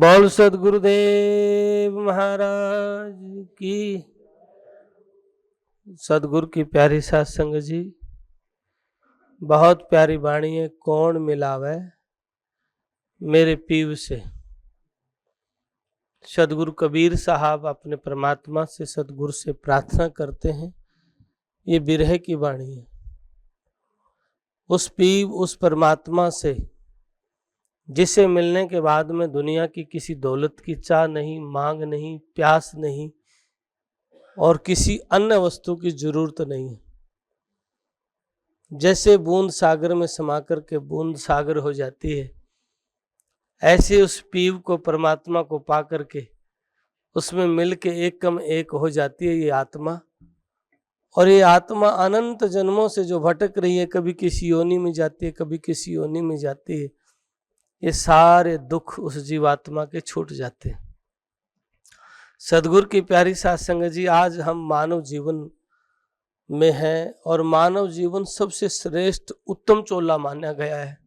बोल सदगुरुदेव महाराज की। सदगुरु की प्यारी साध संगत जी, बहुत प्यारी वाणी है। कौन मिलावे मेरे पीव से। सदगुरु कबीर साहब अपने परमात्मा से, सदगुरु से प्रार्थना करते हैं। ये बिरह की वाणी है। उस पीव, उस परमात्मा से जिसे मिलने के बाद में दुनिया की किसी दौलत की चाह नहीं, मांग नहीं, प्यास नहीं और किसी अन्य वस्तु की जरूरत नहीं है। जैसे बूंद सागर में समा कर के बूंद सागर हो जाती है, ऐसे उस पीव को, परमात्मा को पा करके उसमें मिल के एक कम एक हो जाती है ये आत्मा। और ये आत्मा अनंत जन्मों से जो भटक रही है, कभी किसी योनि में जाती है, कभी किसी योनि में जाती है, ये सारे दुख उस जीवात्मा के छूट जाते हैं। सदगुरु की प्यारी साध संगत जी, आज हम मानव जीवन में हैं और मानव जीवन सबसे श्रेष्ठ उत्तम चोला माना गया है।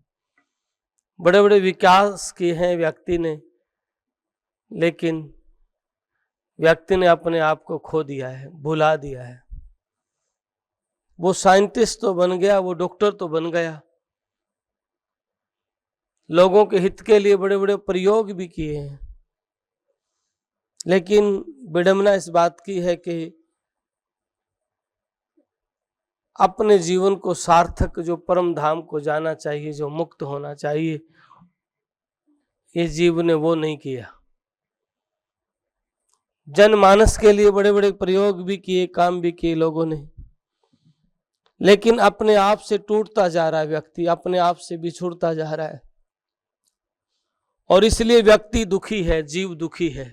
बड़े बड़े विकास किए हैं व्यक्ति ने, लेकिन व्यक्ति ने अपने आप को खो दिया है, भुला दिया है। वो साइंटिस्ट तो बन गया, वो डॉक्टर तो बन गया, लोगों के हित के लिए बड़े बड़े प्रयोग भी किए हैं, लेकिन विडंबना इस बात की है कि अपने जीवन को सार्थक, जो परम धाम को जाना चाहिए, जो मुक्त होना चाहिए, ये जीव ने वो नहीं किया। जनमानस के लिए बड़े बड़े प्रयोग भी किए, काम भी किए लोगों ने, लेकिन अपने आप से टूटता जा रहा है व्यक्ति, अपने आप से बिछुड़ता जा रहा है। और इसलिए व्यक्ति दुखी है, जीव दुखी है।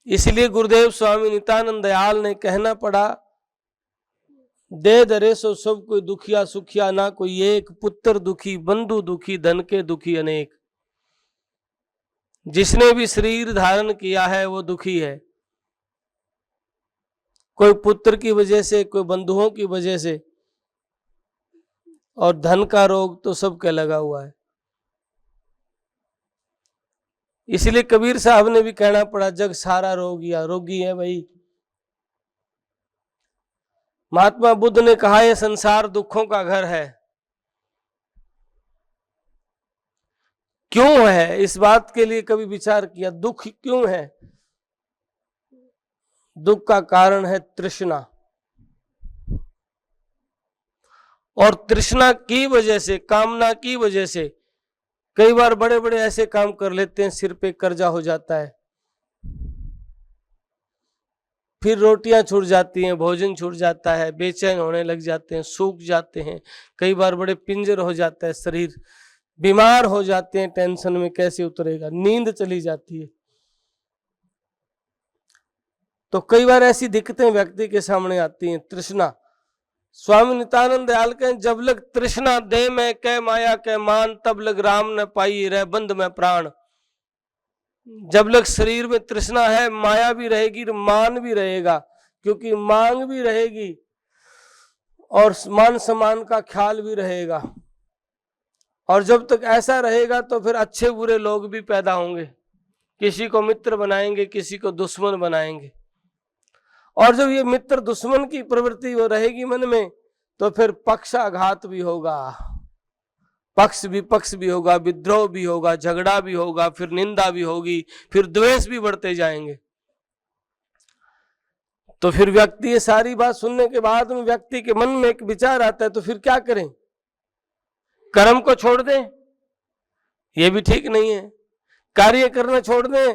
इसलिए गुरुदेव स्वामी नित्यानंद दयाल ने कहना पड़ा, दे दरे सो सब कोई दुखिया सुखिया, ना कोई एक, पुत्र दुखी बंधु दुखी, धन के दुखी अनेक। जिसने भी शरीर धारण किया है वो दुखी है, कोई पुत्र की वजह से, कोई बंधुओं की वजह से, और धन का रोग तो सबके लगा हुआ है। इसलिए कबीर साहब ने भी कहना पड़ा, जग सारा रोगी है भाई। महात्मा बुद्ध ने कहा, यह संसार दुखों का घर है। क्यों है? इस बात के लिए कभी विचार किया, दुख क्यों है? दुख का कारण है तृष्णा। और तृष्णा की वजह से, कामना की वजह से कई बार बड़े बड़े ऐसे काम कर लेते हैं, सिर पे कर्जा हो जाता है, फिर रोटियां छूट जाती हैं, भोजन छूट जाता है, बेचैन होने लग जाते हैं, सूख जाते हैं, कई बार बड़े पिंजर हो जाता है शरीर, बीमार हो जाते हैं, टेंशन में कैसे उतरेगा, नींद चली जाती है। तो कई बार ऐसी दिक्कतें व्यक्ति के सामने आती हैं, तृष्णा। स्वामी नित्यानंद दयाल कहें, जब लग तृष्णा दे में कै माया कै मान, तब लग राम न पाई रह बंद में प्राण। जब लग शरीर में तृष्णा है, माया भी रहेगी, मान भी रहेगा, क्योंकि मांग भी रहेगी और मान सम्मान का ख्याल भी रहेगा। और जब तक ऐसा रहेगा तो फिर अच्छे बुरे लोग भी पैदा होंगे, किसी को मित्र बनाएंगे, किसी को दुश्मन बनाएंगे। और जब ये मित्र दुश्मन की प्रवृत्ति वो रहेगी मन में, तो फिर पक्षाघात भी होगा, पक्ष विपक्ष भी होगा, विद्रोह भी होगा, झगड़ा भी होगा, फिर निंदा भी होगी, फिर द्वेष भी बढ़ते जाएंगे। तो फिर व्यक्ति ये सारी बात सुनने के बाद में व्यक्ति के मन में एक विचार आता है, तो फिर क्या करें? कर्म को छोड़ दें? ये भी ठीक नहीं है। कार्य करना छोड़ दें,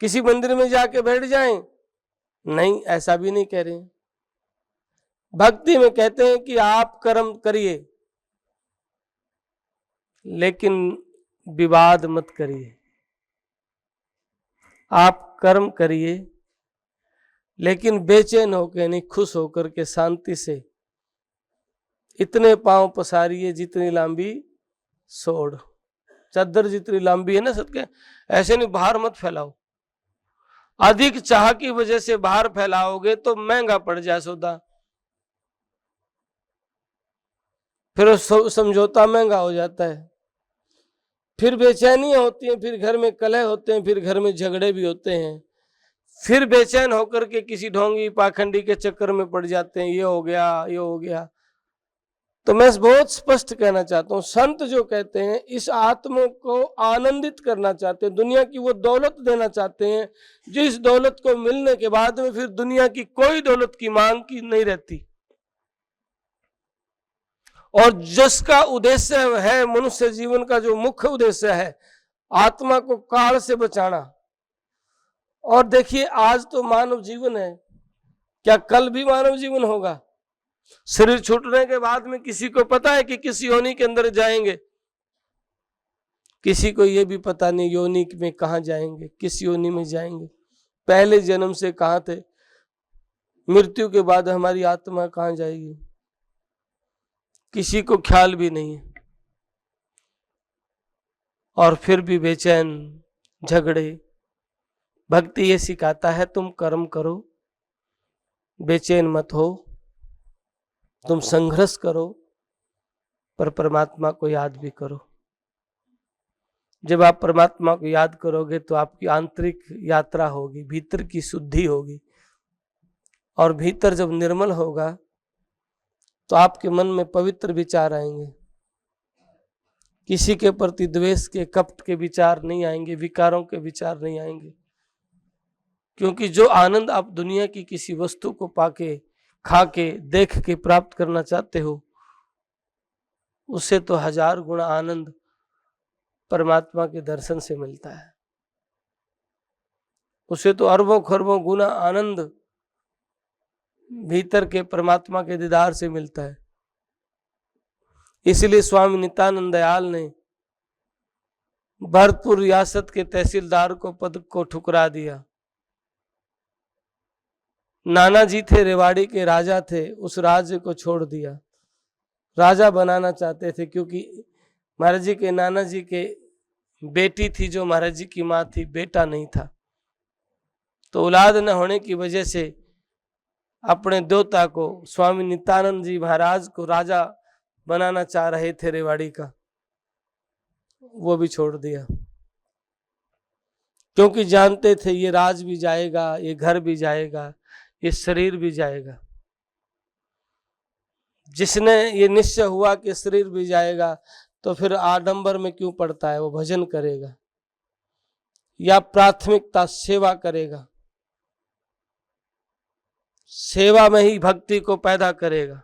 किसी मंदिर में जाके बैठ जाएं? नहीं, ऐसा भी नहीं कह रहे। भक्ति में कहते हैं कि आप कर्म करिए, लेकिन विवाद मत करिए। आप कर्म करिए, लेकिन बेचैन होकर नहीं, खुश होकर के शांति से। इतने पांव पसारिए जितनी लंबी सोड़, चादर जितनी लंबी है ना सदके, ऐसे नहीं बाहर मत फैलाओ। अधिक चाह की वजह से बाहर फैलाओगे तो महंगा पड़ जाए सौदा, फिर समझौता महंगा हो जाता है, फिर बेचैनियां होती हैं, फिर घर में कलह होते हैं, फिर घर में झगड़े भी होते हैं, फिर बेचैन होकर के किसी ढोंगी पाखंडी के चक्कर में पड़ जाते हैं, ये हो गया ये हो गया। तो मैं बहुत स्पष्ट कहना चाहता हूं, संत जो कहते हैं इस आत्मा को आनंदित करना चाहते हैं, दुनिया की वो दौलत देना चाहते हैं जिस दौलत को मिलने के बाद में फिर दुनिया की कोई दौलत की मांग की नहीं रहती, और जिसका उद्देश्य है मनुष्य जीवन का जो मुख्य उद्देश्य है आत्मा को काल से बचाना। और देखिए आज तो मानव जीवन है, क्या कल भी मानव जीवन होगा? शरीर छूटने के बाद में किसी को पता है कि किस योनि के अंदर जाएंगे? किसी को यह भी पता नहीं योनि में कहां जाएंगे, किस योनि में जाएंगे, पहले जन्म से कहां थे, मृत्यु के बाद हमारी आत्मा कहां जाएगी, किसी को ख्याल भी नहीं है। और फिर भी बेचैन, झगड़े। भक्ति ये सिखाता है तुम कर्म करो, बेचैन मत हो, तुम संघर्ष करो, पर परमात्मा को याद भी करो। जब आप परमात्मा को याद करोगे तो आपकी आंतरिक यात्रा होगी, भीतर की शुद्धि होगी, और भीतर जब निर्मल होगा तो आपके मन में पवित्र विचार आएंगे, किसी के प्रति द्वेष के, कपट के विचार नहीं आएंगे, विकारों के विचार नहीं आएंगे। क्योंकि जो आनंद आप दुनिया की किसी वस्तु को पाके, खा के, देख के प्राप्त करना चाहते हो, उससे तो 1000 गुना आनंद परमात्मा के दर्शन से मिलता है, उसे तो अरबों खरबों गुना आनंद भीतर के परमात्मा के दीदार से मिलता है। इसलिए स्वामी नित्यानंद दयाल ने भरतपुर रियासत के तहसीलदार को पद को ठुकरा दिया। नाना जी थे, रेवाड़ी के राजा थे, उस राज्य को छोड़ दिया। राजा बनाना चाहते थे क्योंकि महाराज जी के नाना जी के बेटी थी जो महाराज जी की माँ थी, बेटा नहीं था, तो औलाद न होने की वजह से अपने दोता को, स्वामी नित्यानंद जी महाराज को राजा बनाना चाह रहे थे रेवाड़ी का, वो भी छोड़ दिया क्योंकि जानते थे ये राज भी जाएगा, ये घर भी जाएगा, ये शरीर भी जाएगा। जिसने ये निश्चय हुआ कि शरीर भी जाएगा तो फिर आडंबर में क्यों पड़ता है, वो भजन करेगा या प्राथमिकता सेवा करेगा, सेवा में ही भक्ति को पैदा करेगा।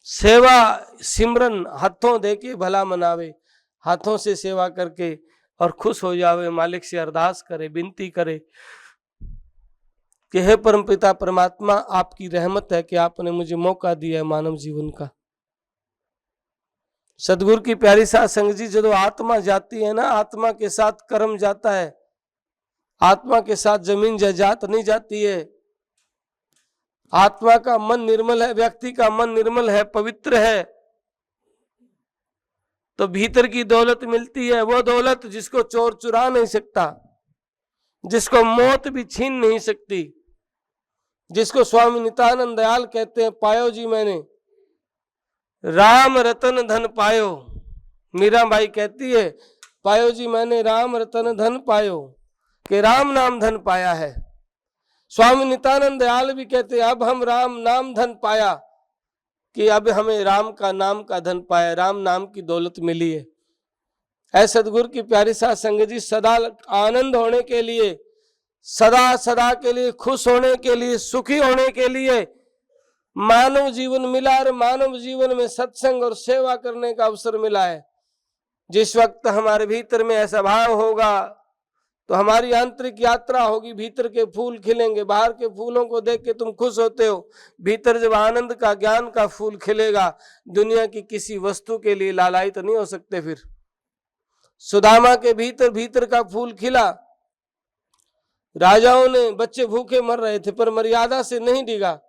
सेवा सिमरन हाथों दे के भला मनावे, हाथों से सेवा करके और खुश हो जावे, मालिक से अरदास करे, विनती करे कि हे परमपिता परमात्मा, आपकी रहमत है कि आपने मुझे मौका दिया है मानव जीवन का। सदगुरु की प्यारी साध संगत जी, जो आत्मा जाती है ना, आत्मा के साथ कर्म जाता है, आत्मा के साथ जमीन जायदाद नहीं जाती है। आत्मा का मन निर्मल है, व्यक्ति का मन निर्मल है, पवित्र है, तो भीतर की दौलत मिलती है। वो दौलत जिसको चोर चुरा नहीं सकता, जिसको मौत भी छीन नहीं सकती, जिसको स्वामी नित्यानंद दयाल कहते हैं, पायो जी मैंने राम रतन धन पायो। मीराबाई कहती है, पायो जी मैंने राम रतन धन पायो, कि राम नाम धन पाया है। स्वामी नित्यानंद दयाल भी कहते हैं, अब हम राम नाम धन पाया, कि अब हमें राम का नाम का धन पाया, राम नाम की दौलत मिली है। ऐ सदगुरु की प्यारी साध संगत जी, सदा आनंद होने के लिए, सदा सदा के लिए खुश होने के लिए, सुखी होने के लिए मानव जीवन मिला, और मानव जीवन में सत्संग और सेवा करने का अवसर मिला है। जिस वक्त हमारे भीतर में ऐसा भाव होगा तो हमारी आंतरिक यात्रा होगी, भीतर के फूल खिलेंगे। बाहर के फूलों को देख के तुम खुश होते हो, भीतर जब आनंद का, ज्ञान का फूल खिलेगा, दुनिया की किसी वस्तु के लिए लालायित नहीं हो सकते। फिर सुदामा के भीतर भीतर का फूल खिला, राजाओं ने, बच्चे भूखे मर रहे थे पर मर्यादा से नहीं डिगा।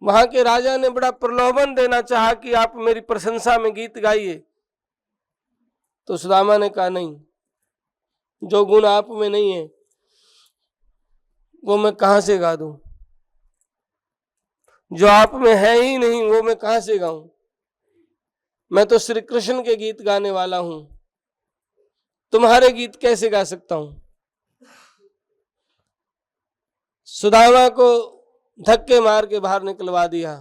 वहां के राजा ने बड़ा प्रलोभन देना चाहा कि आप मेरी प्रशंसा में गीत गाइए, तो सुदामा ने कहा नहीं, जो गुण आप में नहीं है वो मैं कहां से गा दूं, जो आप में है ही नहीं वो मैं कहां से गाऊं। मैं तो श्री कृष्ण के गीत गाने वाला हूं, तुम्हारे गीत कैसे गा सकता हूं। सुदामा को धक्के मार के बाहर निकलवा दिया।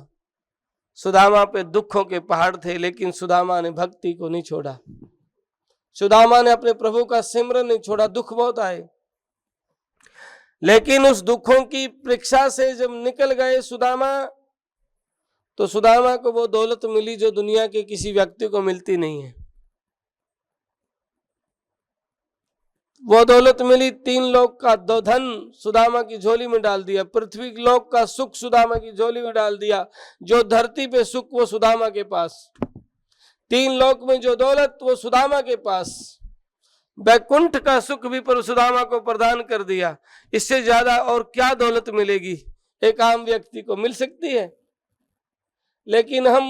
सुदामा पे दुखों के पहाड़ थे, लेकिन सुदामा ने भक्ति को नहीं छोड़ा। सुदामा ने अपने प्रभु का सिमरन नहीं छोड़ा। दुख बहुत आए, लेकिन उस दुखों की परीक्षा से जब निकल गए सुदामा, तो सुदामा को वो दौलत मिली जो दुनिया के किसी व्यक्ति को मिलती नहीं है। वो दौलत मिली, 3 लोक का धन सुदामा की झोली में डाल दिया, पृथ्वी लोक का सुख सुदामा की झोली में डाल दिया। जो धरती पे सुख वो सुदामा के पास, 3 लोक में जो दौलत वो सुदामा के पास, वैकुंठ का सुख भी पर सुदामा को प्रदान कर दिया। इससे ज्यादा और क्या दौलत मिलेगी, एक आम व्यक्ति को मिल सकती है। लेकिन हम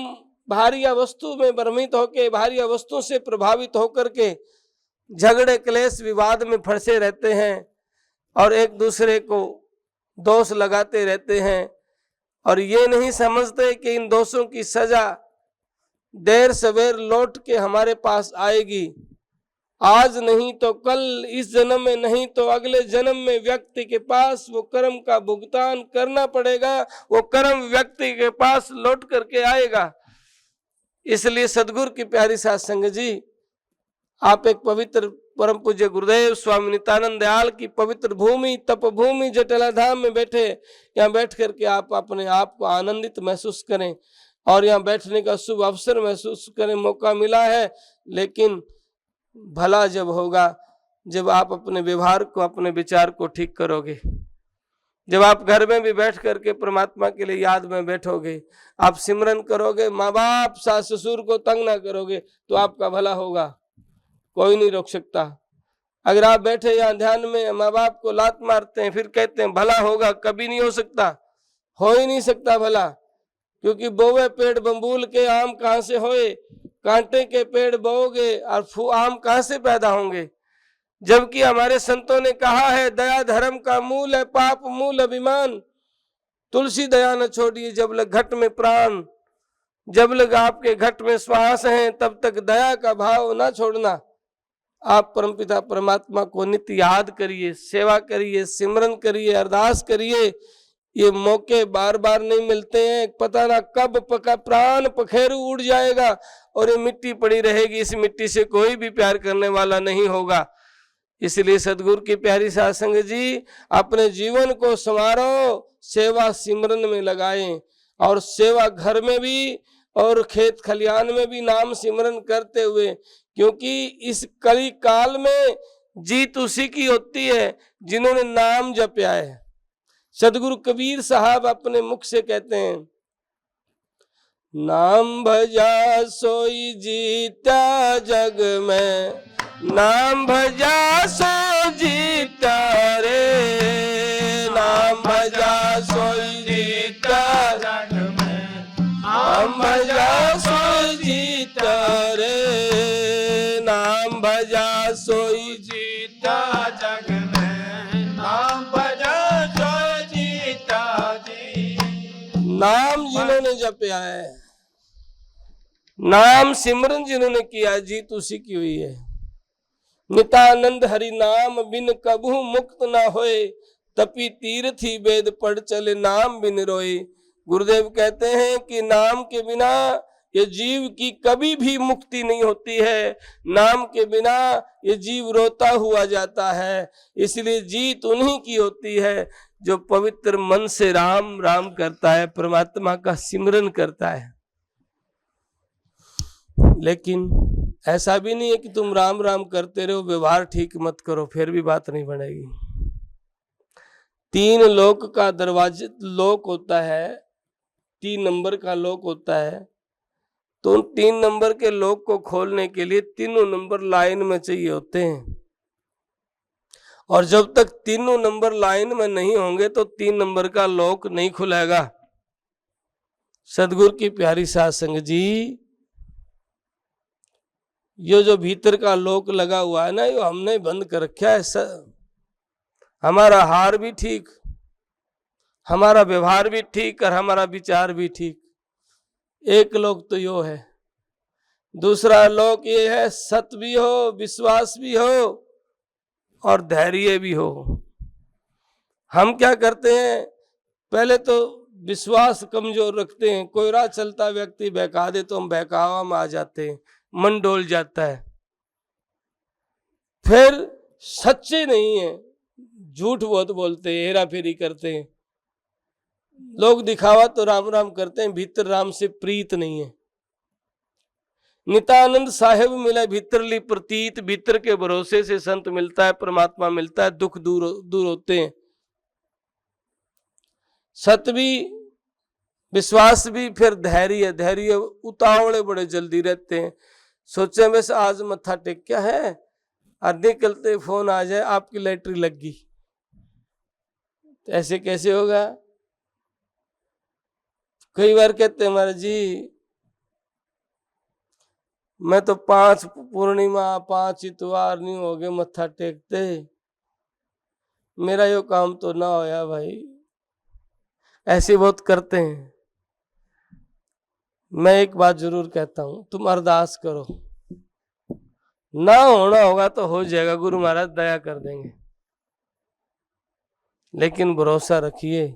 भारी वस्तु में भ्रमित होकर, भारी वस्तुओं से प्रभावित होकर के झगड़े क्लेश विवाद में फंसे रहते हैं और एक दूसरे को दोष लगाते रहते हैं, और ये नहीं समझते कि इन दोषों की सजा देर सवेर लौट के हमारे पास आएगी। आज नहीं तो कल, इस जन्म में नहीं तो अगले जन्म में व्यक्ति के पास वो कर्म का भुगतान करना पड़ेगा। वो कर्म व्यक्ति के पास लौट करके आएगा। इसलिए सदगुरु की प्यारी साध संगत जी, आप एक पवित्र परम पूज्य गुरुदेव स्वामी नित्यानंद दयाल की पवित्र भूमि, तप भूमि जटेला धाम में बैठे, यहाँ बैठ करके आप अपने आप को आनंदित महसूस करें और यहाँ बैठने का शुभ अवसर महसूस करें। मौका मिला है, लेकिन भला जब होगा जब आप अपने व्यवहार को, अपने विचार को ठीक करोगे। जब आप घर में भी बैठ करके परमात्मा के लिए याद में बैठोगे, आप सिमरन करोगे, माँ बाप सास ससुर को तंग ना करोगे, तो आपका भला होगा। कोई नहीं रोक सकता। अगर आप बैठे यहाँ ध्यान में माँ बाप को लात मारते हैं, फिर कहते हैं भला होगा, कभी नहीं हो सकता, हो ही नहीं सकता भला। क्योंकि बोवे पेड़ बम्बूल के आम कहाँ से होए, कांटे के पेड़ बोओगे और आम कहाँ से पैदा होंगे। जबकि हमारे संतों ने कहा है, दया धर्म का मूल है, पाप मूल अभिमान। तुलसी दया न छोड़िए जब लग घट में प्राण, जब लग आपके घट में श्वास है तब तक दया का भाव ना छोड़ना। आप परमपिता परमात्मा को नित्य याद करिए, सेवा करिए, सिमरन करिए, अरदास करिए। ये मौके बार बार नहीं मिलते हैं। पता ना कब पका प्राण पखेरु उड़ जाएगा और ये मिट्टी पड़ी रहेगी। इस मिट्टी से कोई भी प्यार करने वाला नहीं होगा। इसलिए सदगुरु की प्यारी साध संगत जी, अपने जीवन को संवारो, सेवा सिमरन में लगाएं, और सेवा घर में भी और खेत खलियान में भी नाम सिमरन करते हुए, क्योंकि इस कली काल में जीत उसी की होती है जिन्होंने नाम जपया है। सदगुरु कबीर साहब अपने मुख से कहते हैं, नाम भजा सोई जीता जग में, नाम भजा सो जीता रे, नाम भजा सोई जीता जग में, नाम भजा सो जीता रे, नाम भजा सोई जीता जग में, नाम भजा सो जीता जी। नाम जिन्होंने जपया है, नाम सिमरन जिन्होंने किया, जीत उसी की हुई है। नितानंद हरि नाम बिन कबहू मुक्त ना होए, तपी तीर्थी वेद पढ़ चले नाम बिन रोए। गुरुदेव कहते हैं कि नाम के बिना ये जीव की कभी भी मुक्ति नहीं होती है। नाम के बिना ये जीव रोता हुआ जाता है। इसलिए जीत उन्हीं की होती है जो पवित्र मन से राम राम करता है, परमात्मा का सिमरन करता है। लेकिन ऐसा भी नहीं है कि तुम राम राम करते रहो, व्यवहार ठीक मत करो, फिर भी बात नहीं बनेगी। 3 लोक का दरवाजे लोक होता है, 3 नंबर का लोक होता है। तो उन 3 नंबर के लोक को खोलने के लिए 3 नंबर लाइन में चाहिए होते हैं, और जब तक 3 नंबर लाइन में नहीं होंगे तो 3 नंबर का लोक नहीं खुलेगा। सदगुरु की प्यारी साध संगत जी, ये जो भीतर का लोक लगा हुआ है ना, ये हमने बंद कर रखा है। हमारा हार भी ठीक, हमारा व्यवहार भी ठीक और हमारा विचार भी ठीक। एक लोक तो यो है दूसरा लोक ये है सत भी हो, विश्वास भी हो और धैर्य भी हो। हम क्या करते हैं, पहले तो विश्वास कमजोर रखते हैं। कोई राह चलता व्यक्ति बहका दे तो हम बहकावा में आ जाते हैं, मन डोल जाता है। फिर सच्चे नहीं है, झूठ बहुत बोलते हैं, हेरा फेरी करते हैं। लोग दिखावा तो राम राम करते हैं, भीतर राम से प्रीत नहीं है। नित्यानंद साहेब मिला भीतरली प्रतीत, भीतर के भरोसे से संत मिलता है, परमात्मा मिलता है, दुख दूर होते हैं। सत भी, विश्वास भी, फिर धैर्य। धैर्य उतावले बड़े जल्दी रहते हैं, सोचे बस आज मत्था टेक क्या है, और निकलते फोन आ जाए आपकी लैटरी लग गई, तो ऐसे कैसे होगा। कई बार कहते हैं महाराज जी मैं तो 5 पूर्णिमा 5 इतवार नहीं हो गए मत्था टेकते, मेरा यो काम तो ना होया भाई। ऐसे बहुत करते हैं। मैं एक बात जरूर कहता हूं, तुम अरदास करो, ना होना होगा तो हो जाएगा, गुरु महाराज दया कर देंगे। लेकिन भरोसा रखिए,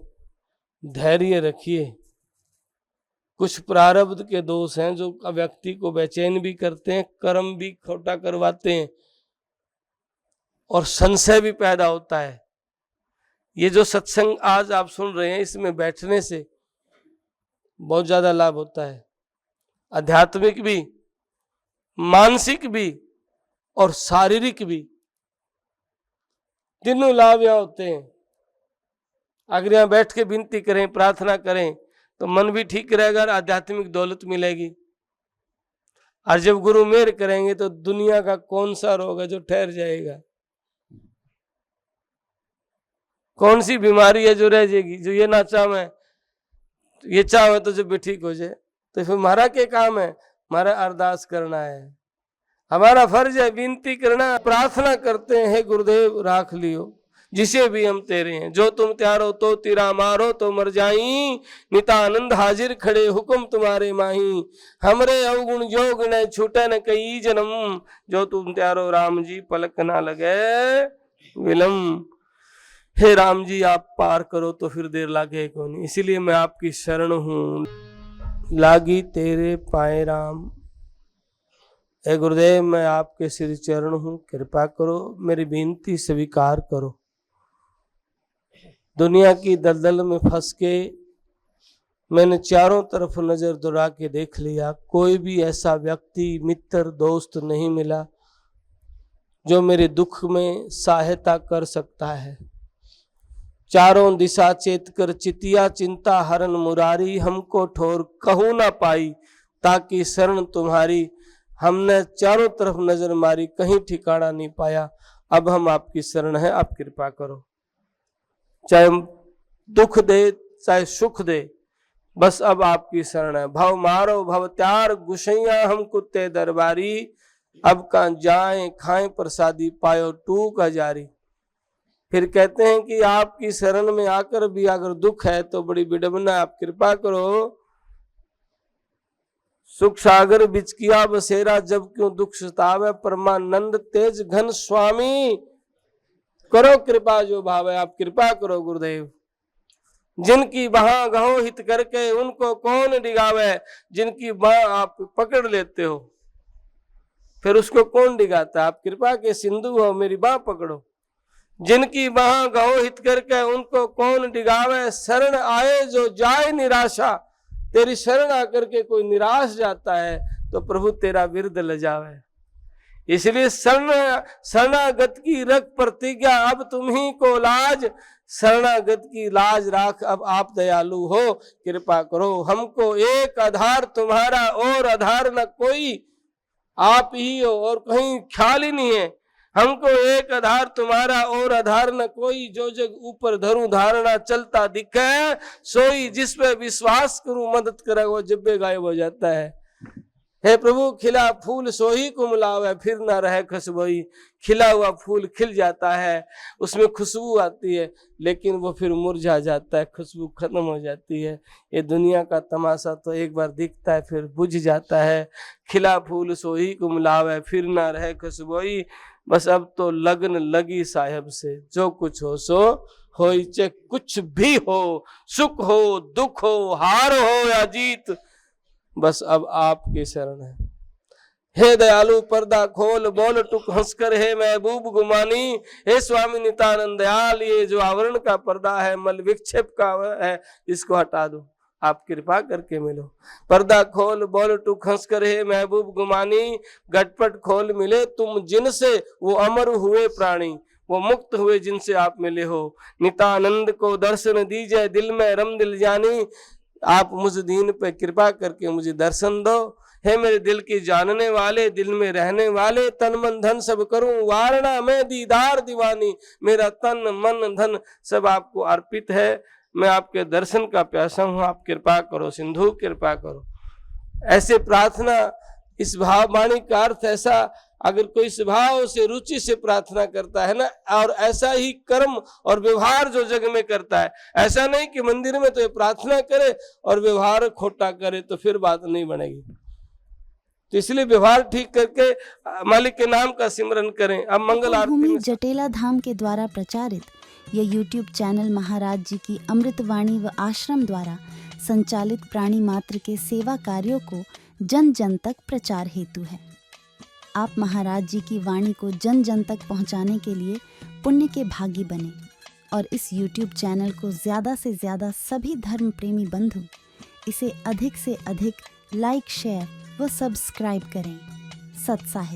धैर्य रखिए। कुछ प्रारब्ध के दोष हैं जो व्यक्ति को बेचैन भी करते हैं, कर्म भी खोटा करवाते हैं और संशय भी पैदा होता है। ये जो सत्संग आज आप सुन रहे हैं, इसमें बैठने से बहुत ज्यादा लाभ होता है, आध्यात्मिक भी, मानसिक भी और शारीरिक भी, तीनों लाभ यहाँ होते हैं। अगर यहाँ बैठ के विनती करें, प्रार्थना करें तो मन भी ठीक रहेगा और आध्यात्मिक दौलत मिलेगी। और जब गुरु मेहर करेंगे तो दुनिया का कौन सा रोग है जो ठहर जाएगा, कौन सी बीमारी है जो रह जाएगी, जो ये ना चाहे ये चाहे तो जब भी ठीक हो जाए। तो फिर हमारा क्या काम है, हमारा अरदास करना है, हमारा फर्ज है विनती करना, प्रार्थना करते हैं, हे गुरुदेव राख लियो जिसे भी हम तेरे हैं, जो तुम त्यारो तो तिरा मारो तो मर जाई, नित्यानंद हाजिर खड़े हुक्म तुम्हारे माही, हमरे अवगुण योग न छूटे न कई जन्म, जो तुम त्यारो राम जी पलक ना लगे विलम। हे राम जी आप पार करो तो फिर देर लागे को नहीं, इसीलिए मैं आपकी शरण हूं, लागी तेरे पाए राम। हे गुरुदेव मैं आपके श्री चरण हूं, कृपा करो, मेरी विनती स्वीकार करो। दुनिया की दलदल में फंस के मैंने चारों तरफ नजर दौड़ा के देख लिया, कोई भी ऐसा व्यक्ति, मित्र, दोस्त नहीं मिला जो मेरे दुख में सहायता कर सकता है। चारों दिशा चेत कर चितिया चिंता हरन मुरारी, हमको ठोर कहू ना पाई ताकि शरण तुम्हारी। हमने चारों तरफ नजर मारी, कहीं ठिकाना नहीं पाया, अब हम आपकी शरण है, आप कृपा करो। चाहे दुख दे चाहे सुख दे, बस अब आपकी शरण है। भव मारो भव त्यार गुसैया हम कुत्ते दरबारी, अब कहाँ जाएं खाएं प्रसादी पायो टूक जारी। फिर कहते हैं कि आपकी शरण में आकर भी अगर दुख है तो बड़ी विडंबना, आप कृपा करो। सुख सागर बिच किया बसेरा, जब क्यों दुख सतावे, परमानंद तेज घन स्वामी, करो कृपा जो भाव है, आप कृपा करो गुरुदेव। जिनकी बाह गहो हित करके उनको कौन डिगावे, जिनकी बाह आप पकड़ लेते हो फिर उसको कौन डिगाता, आप कृपा के सिंधु हो, मेरी बाह पकड़ो। जिनकी बाह गहो हित करके उनको कौन डिगावे, शरण आए जो जाए निराशा, तेरी शरण आकर के कोई निराश जाता है तो प्रभु तेरा विरद ल जावे। इसलिए शरणागत की रख प्रतिज्ञा, अब तुम ही को लाज, शरणागत की लाज राख, अब आप दयालु हो, कृपा करो। हमको एक आधार तुम्हारा और आधार न कोई, आप ही हो और कहीं ख्याल ही नहीं है। हमको एक आधार तुम्हारा और आधार न कोई, जो जग ऊपर धरूं धारणा चलता दिखे, सोई जिस पे विश्वास करूं मदद करे, वो जब भी गायब हो जाता है। हे प्रभु खिला फूल सोही को मिलावे फिर ना रहे खुशबोई। खिला हुआ फूल खिल जाता है, उसमें खुशबू आती है, लेकिन वो फिर मुरझा जाता है, खुशबू खत्म हो जाती है। ये दुनिया का तमाशा तो एक बार दिखता है फिर बुझ जाता है। खिला फूल सोही को मिलावे फिर ना रहे खुशबोई। बस अब तो लगन लगी साहब से, जो कुछ हो सो होई, चाहे कुछ भी हो, सुख हो दुख हो, हार हो या जीत, बस अब आपकी शरण है। हे दयालु पर्दा खोल, बोल टुक हंसकर, हे महबूब गुमानी, हे स्वामी नित्यानंद दयाल, ये जो आवरण का पर्दा है, मल विक्षेप का है, इसको हटा दो, आप कृपा करके मिलो। पर्दा खोल बोल टुक हंसकर, हे महबूब गुमानी, गटपट खोल मिले तुम जिनसे, वो अमर हुए प्राणी, वो मुक्त हुए जिनसे आप मिले हो। नित्यानंद को दर्शन दीजिए, दिल में रम दिल जानी, आप मुझ दीन पे कृपा करके मुझे दर्शन दो। हे मेरे दिल की जानने वाले, दिल में रहने वाले, तन मन धन सब करूं वारणा में दीदार दीवानी, मेरा तन मन धन सब आपको अर्पित है। मैं आपके दर्शन का प्यासा हूं, आप कृपा करो सिंधु कृपा करो। ऐसे प्रार्थना, इस भाववाणी का अर्थ ऐसा, अगर कोई स्वभाव से रुचि से प्रार्थना करता है ना, और ऐसा ही कर्म और व्यवहार जो जग में करता है, ऐसा नहीं कि मंदिर में तो ये प्रार्थना करे और व्यवहार खोटा करे, तो फिर बात नहीं बनेगी। तो इसलिए व्यवहार ठीक करके मालिक के नाम का सिमरन करें। अब मंगल आरती में जटेला धाम के द्वारा प्रचारित यह YouTube चैनल महाराज जी की अमृतवाणी व आश्रम द्वारा संचालित प्राणी मात्र के सेवा कार्यों को जन जन तक प्रचार हेतु है। आप महाराज जी की वाणी को जन जन तक पहुंचाने के लिए पुण्य के भागी बने और इस YouTube चैनल को ज़्यादा से ज़्यादा सभी धर्म प्रेमी बंधु इसे अधिक से अधिक लाइक, शेयर व सब्सक्राइब करें। सत्साहित।